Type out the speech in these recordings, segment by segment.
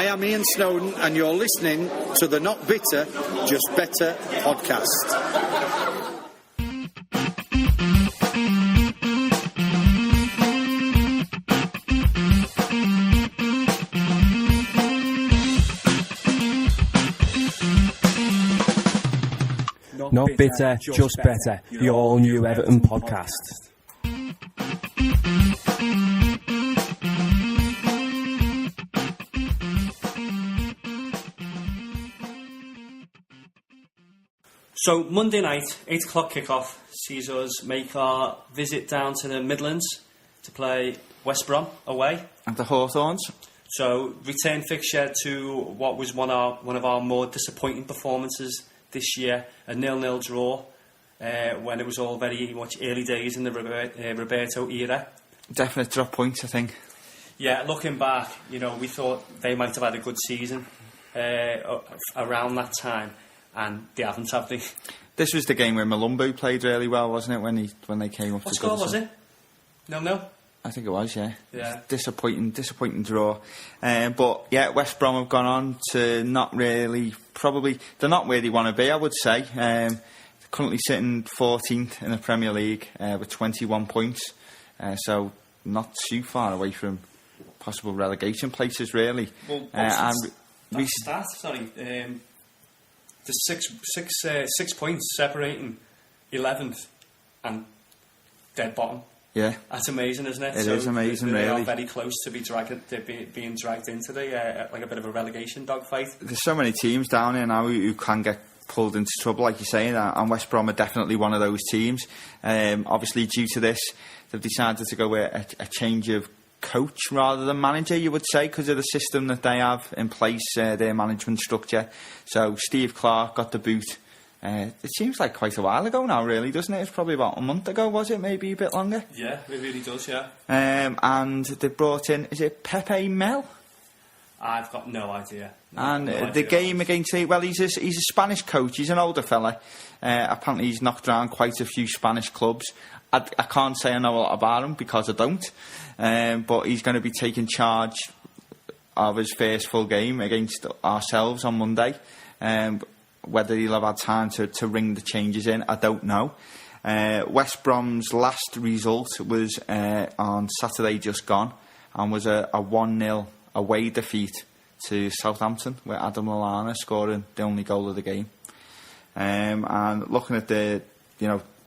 I am Ian Snowden, and you're listening to the Not Bitter, Just Better podcast. Not bitter, just better. The all-new Everton podcast. So Monday night, 8 o'clock kickoff, sees us make our visit down to the Midlands to play West Brom away. And the Hawthorns. So return fixture to what was one of our more disappointing performances this year, a 0-0 draw, when it was all very much early days in the Roberto era. Definite drop points, I think. Yeah, looking back, we thought they might have had a good season around that time, and they haven't, have they? This was the game where Malumbu played really well, wasn't it, when they came up what to score was it? 0-0? I think it was, yeah. Yeah. Disappointing draw. But, yeah, West Brom have gone on to not really... Probably, they're not where they want to be, I would say. They're currently sitting 14th in the Premier League with 21 points. So, not too far away from possible relegation places, really. Well, there's six points separating 11th and dead bottom. Yeah, that's amazing, isn't it? It is amazing, they really. Are very close to being dragged into like a bit of a relegation dogfight. There's so many teams down here now who can get pulled into trouble, like you're saying, and West Brom are definitely one of those teams. Obviously, due to this, they've decided to go with a change of coach rather than manager, you would say, because of the system that they have in place, their management structure. So Steve Clarke got the boot. It seems like quite a while ago now, really, doesn't it? It's probably about a month ago, was it? Maybe a bit longer? Yeah, it really does, yeah. And they brought in, is it Pepe Mel? I've got no idea. The game against... Well, he's a Spanish coach. He's an older fella. Apparently he's knocked around quite a few Spanish clubs. I can't say I know a lot about him because I don't. But he's going to be taking charge of his first full game against ourselves on Monday. Whether he'll have had time to ring the changes in, I don't know. West Brom's last result was on Saturday just gone, and was a 1-0 away defeat to Southampton, where Adam Lallana scoring the only goal of the game. And looking at the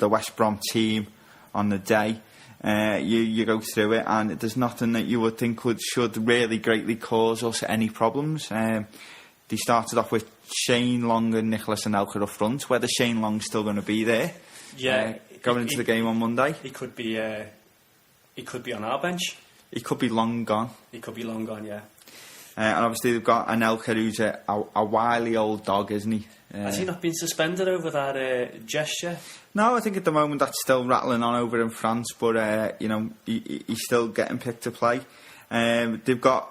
West Brom team on the day, you go through it, and there's nothing that you would think should really greatly cause us any problems. They started off with Shane Long and Nicholas Anelka up front. Whether Shane Long's still going to be there, going into the game on Monday, he could be on our bench. He could be long gone. Yeah. And obviously they've got Anelka, who's a wily old dog, isn't he? Has he not been suspended over that gesture? No, I think at the moment that's still rattling on over in France, but he's still getting picked to play. They've got...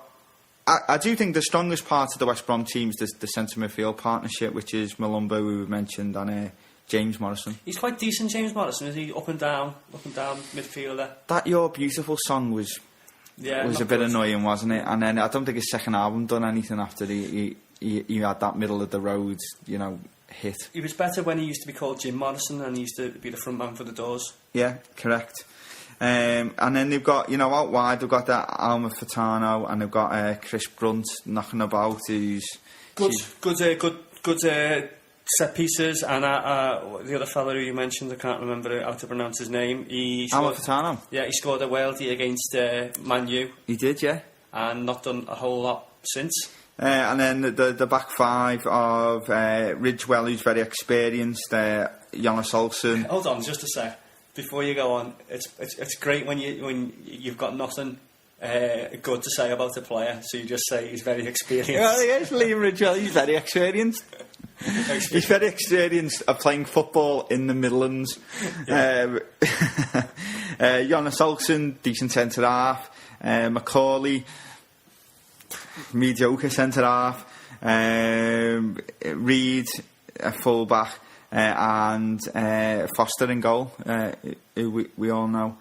I do think the strongest part of the West Brom team is the centre midfield partnership, which is Malumbu, who we mentioned, and James Morrison. He's quite decent, James Morrison, is he? Up and down midfielder. That Your Beautiful song was a bit annoying, wasn't it? And then I don't think his second album done anything after he had that middle of the road, hit. He was better when he used to be called Jim Morrison and he used to be the front man for the Doors. Yeah, correct. And then they've got, out wide, they've got that Alma Furtado, and they've got Chris Brunt knocking about, who's good set pieces, and the other fella who you mentioned, I can't remember how to pronounce his name. Alma Furtado. Yeah, he scored a worldie against Man U. He did, yeah, and not done a whole lot since. And then the back five of Ridgewell, who's very experienced, Jonas Olsson. Hold on, just a sec. Before you go on, it's great when you've got nothing good to say about a player, so you just say he's very experienced. Well, he is, Liam Ridgewell. He's very experienced. He's very experienced of playing football in the Midlands. Yeah. Jonas Olsson, decent centre half. Macaulay, mediocre centre half. Reid, a full back. And Foster in goal, who we all know.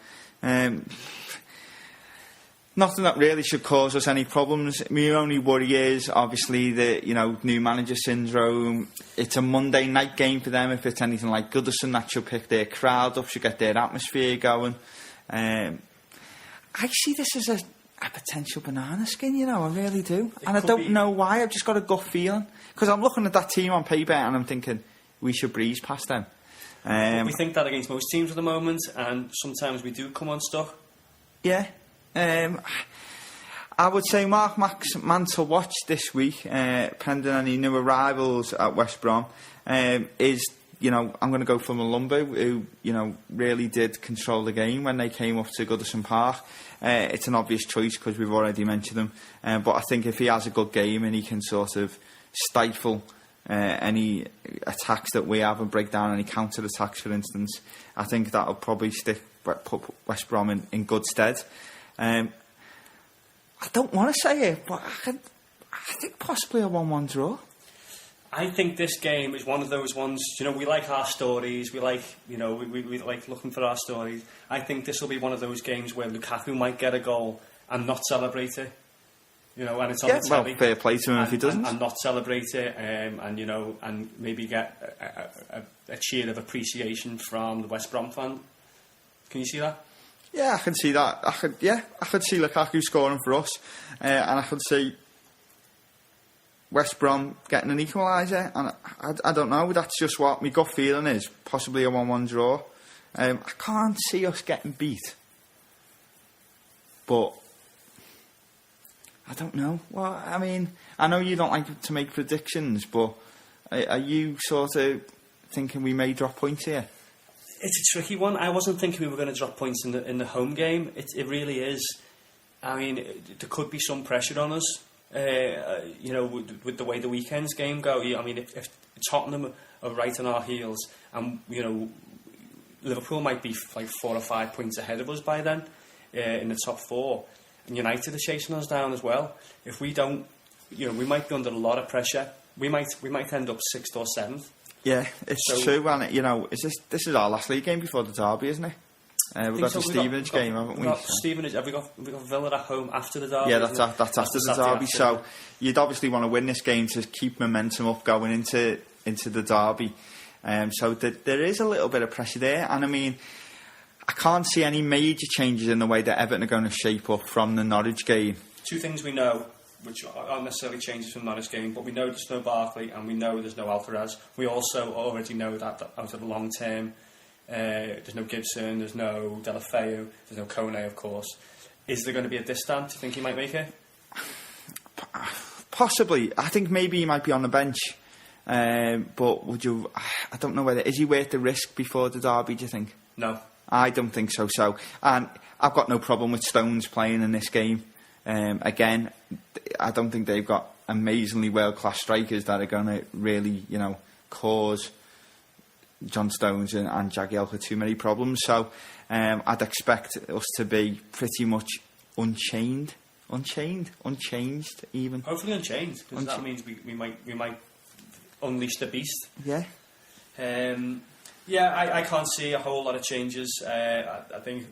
Nothing that really should cause us any problems. My only worry is obviously the new manager syndrome. It's a Monday night game for them. If it's anything like Goodison, that should pick their crowd up, should get their atmosphere going. I see this as a potential banana skin, I really do. And I don't know why. I've just got a gut feeling, because I'm looking at that team on paper and I'm thinking we should breeze past them. We think that against most teams at the moment, and sometimes we do come unstuck. Yeah. I would say Mark Mack's man to watch this week, pending any new arrivals at West Brom, is, I'm going to go for Malumbu, who, really did control the game when they came up to Goodison Park. It's an obvious choice because we've already mentioned him, but I think if he has a good game and he can sort of stifle any attacks that we have and break down any counter-attacks, for instance, I think that'll probably put West Brom in good stead. I don't want to say it, but I think possibly a 1-1 draw. I think this game is one of those ones, we like our stories, we like, we like looking for our stories. I think this will be one of those games where Lukaku might get a goal and not celebrate it. And it's on the telly. Well, fair play to him if he doesn't. And not celebrate it, and maybe get a cheer of appreciation from the West Brom fan. Can you see that? Yeah, I can see that. I could see Lukaku scoring for us, and I could see West Brom getting an equaliser. And I don't know. That's just what my gut feeling is. Possibly a 1-1 draw. I can't see us getting beat, but I don't know. Well, I mean, I know you don't like to make predictions, but are you sort of thinking we may drop points here? It's a tricky one. I wasn't thinking we were going to drop points in the home game. It really is. I mean, there could be some pressure on us. With the way the weekend's game go. I mean, if Tottenham are right on our heels, and Liverpool might be like 4 or 5 points ahead of us by then in the top 4, and United are chasing us down as well. If we don't, we might be under a lot of pressure. We might end up 6th or 7th. Yeah, it's true, and this is our last league game before the derby, isn't it? We've got the Stevenage game, haven't we? Stevenage. Have we got Villa at home after the derby? Yeah, that's after the derby. So you'd obviously want to win this game to keep momentum up going into the derby. So there is a little bit of pressure there, and I mean, I can't see any major changes in the way that Everton are going to shape up from the Norwich game. Two things we know, which aren't necessarily changes from the Norwich game, but we know there's no Barkley and we know there's no Alcaraz. We also already know that out of the long term, there's no Gibson, there's no Delafeu, there's no Kone, of course. Is there going to be a distant? Do you think he might make it? Possibly. I think maybe he might be on the bench. But would you... I don't know whether... Is he worth the risk before the derby, do you think? No. I don't think so. And I've got no problem with Stones playing in this game. Again, I don't think they've got amazingly world-class strikers that are going to really, cause John Stones and Jagielka too many problems. So I'd expect us to be pretty much unchanged even. Hopefully unchanged, because that means we might unleash the beast. Yeah. I can't see a whole lot of changes. I think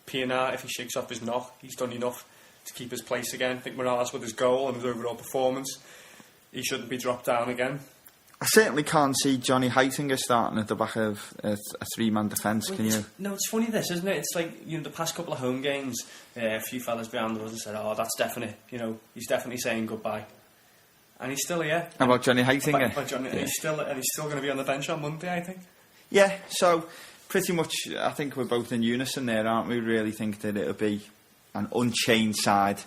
Pienaar, if he shakes off his knock, he's done enough to keep his place again. I think Morales, with his goal and his overall performance, he shouldn't be dropped down again. I certainly can't see Johnny Heitinger starting at the back of a three-man defence, can you? No, it's funny this, isn't it? It's like, the past couple of home games, a few fellas behind us said, oh, that's definite, he's definitely saying goodbye. And he's still here. How about Johnny Heitinger? Yeah. He's still going to be on the bench on Monday, I think. Yeah, so pretty much I think we're both in unison there, aren't we? We really think that it'll be an unchained side.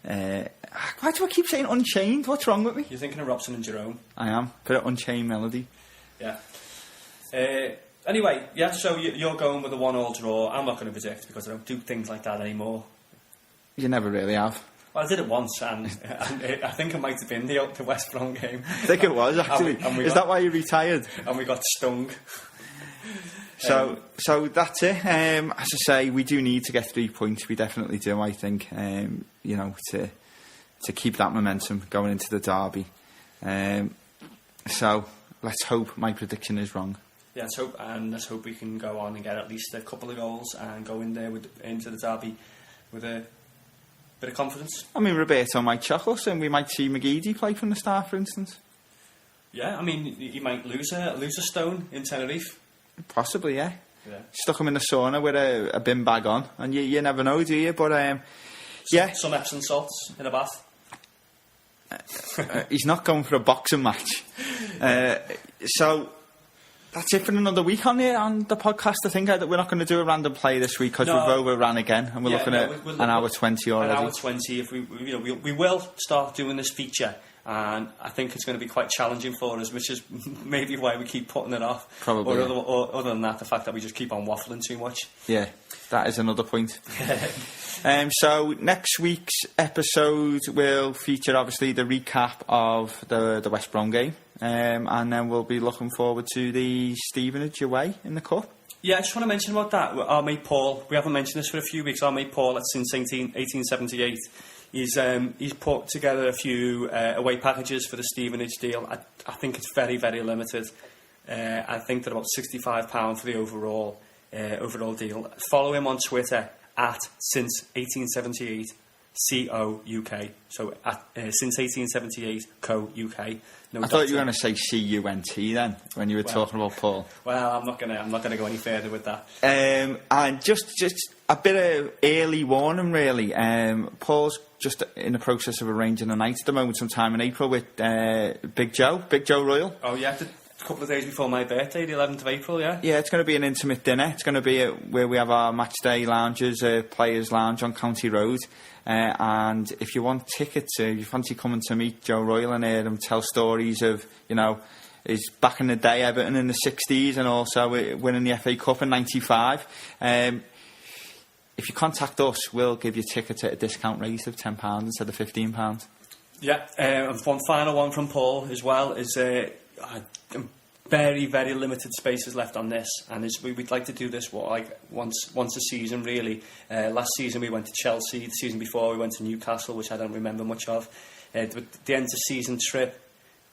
Why do I keep saying unchained? What's wrong with me? You're thinking of Robson and Jerome. I am. Put it Unchained Melody. Yeah. Anyway, yeah, so you're going with a 1-1 draw. I'm not going to predict because I don't do things like that anymore. You never really have. Well, I did it once, and I think it might have been the West Brom game. I think it was, actually. Is that why you retired? And we got stung. So that's it. As I say, we do need to get 3 points. We definitely do, I think, to keep that momentum going into the derby. So let's hope my prediction is wrong. Yeah, let's hope we can go on and get at least a couple of goals and go in there into the derby with a bit of confidence. I mean, Roberto might chuck us, and we might see McGeady play from the start, for instance. Yeah, I mean, you might lose a stone in Tenerife. Possibly, yeah. Yeah. Stuck him in the sauna with a bin bag on, and you never know, do you? But yeah, Some Epsom salts in a bath. He's not going for a boxing match. So that's it for another week on the podcast. I think that we're not going to do a random play this week because we've overran again, and we're looking at an hour 20 already. An hour 20. If we will start doing this feature, and I think it's going to be quite challenging for us, which is maybe why we keep putting it off. Probably. Or other than that, the fact that we just keep on waffling too much. Yeah, that is another point. So next week's episode will feature obviously the recap of the West Brom game, and then we'll be looking forward to the Stevenage away in the Cup. Yeah, I just want to mention about that. Our mate Paul, we haven't mentioned this for a few weeks. Our mate Paul, since 1878, he's put together a few away packages for the Stevenage deal. I think it's very, very limited. I think they're about £65 for the overall deal. Follow him on Twitter at since 1878 COUK. So since 1878 COUK. No, I thought you were going to say CUNT then when you were talking about Paul. Well, I'm not gonna go any further with that. And just a bit of early warning, really. Paul's just in the process of arranging a night at the moment, sometime in April, with Big Joe Royal. Oh yeah, a couple of days before my birthday, the 11th of April. Yeah. Yeah, it's going to be an intimate dinner. It's going to be where we have our match day lounges, Players Lounge on County Road. And if you want tickets, if you fancy coming to meet Joe Royal and hear him tell stories of, his back in the day Everton in the 60s and also winning the FA Cup in 95. If you contact us, we'll give you tickets at a discount rate of £10 instead of £15. Yeah, and one final one from Paul as well is very, very limited spaces left on this, and we'd like to do this once a season, really. Last season we went to Chelsea. The season before we went to Newcastle, which I don't remember much of. The end of season trip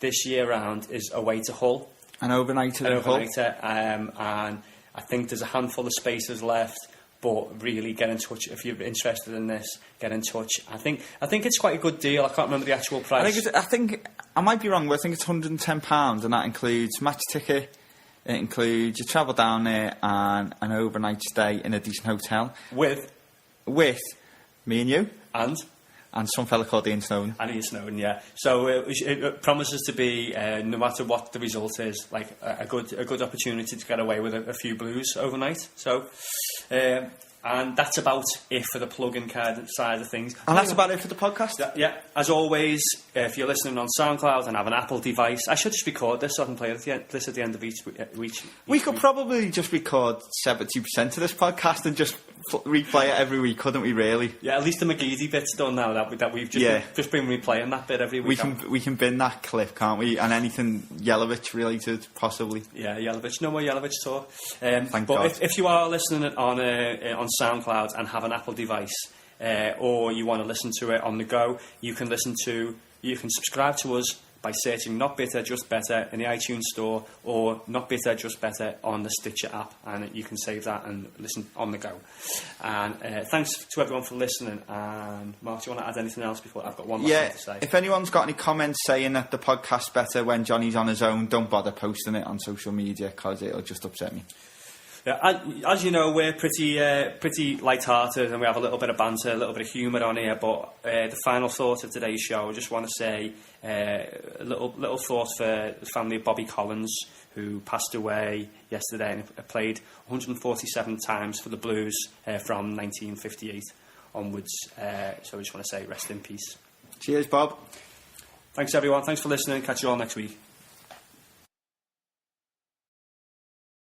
this year round is away to Hull. An overnighter in Hull. And I think there's a handful of spaces left. But really, get in touch if you're interested in this. Get in touch. I think it's quite a good deal. I can't remember the actual price. I think I might be wrong, but I think it's £110, and that includes match ticket. It includes your travel down there and an overnight stay in a decent hotel with me and you and some fella called Ian Snowden. And Ian Snowden, yeah. So it promises to be, no matter what the result is, like a good opportunity to get away with a few blues overnight. So. And that's about it for the plug-in side of things. And that's about it for the podcast? Yeah. As always, if you're listening on SoundCloud and have an Apple device, I should just record this so I can play this at the end of each We could probably just record 70% of this podcast and just replay it every week, couldn't we, really? Yeah, at least the McGeady bit's done now that we've just been replaying that bit every week. We can bin that clip, can't we? And anything Yelovich related, possibly. Yeah, Yelovich. No more Yelovich talk. Thank God. If you are listening on SoundCloud and have an Apple device, or you want to listen to it on the go, you can subscribe to us by searching Not Bitter, Just Better in the iTunes store, or Not Bitter, Just Better on the Stitcher app, and you can save that and listen on the go. And thanks to everyone for listening. And Mark, do you want to add anything else before I've got one more thing to say? If anyone's got any comments saying that the podcast's better when Johnny's on his own, don't bother posting it on social media because it'll just upset me. Yeah, as you know, we're pretty light-hearted and we have a little bit of banter, a little bit of humour on here. But the final thought of today's show, I just want to say a little thought for the family of Bobby Collins, who passed away yesterday and played 147 times for the Blues from 1958 onwards. So I just want to say rest in peace. Cheers, Bob. Thanks, everyone. Thanks for listening. Catch you all next week.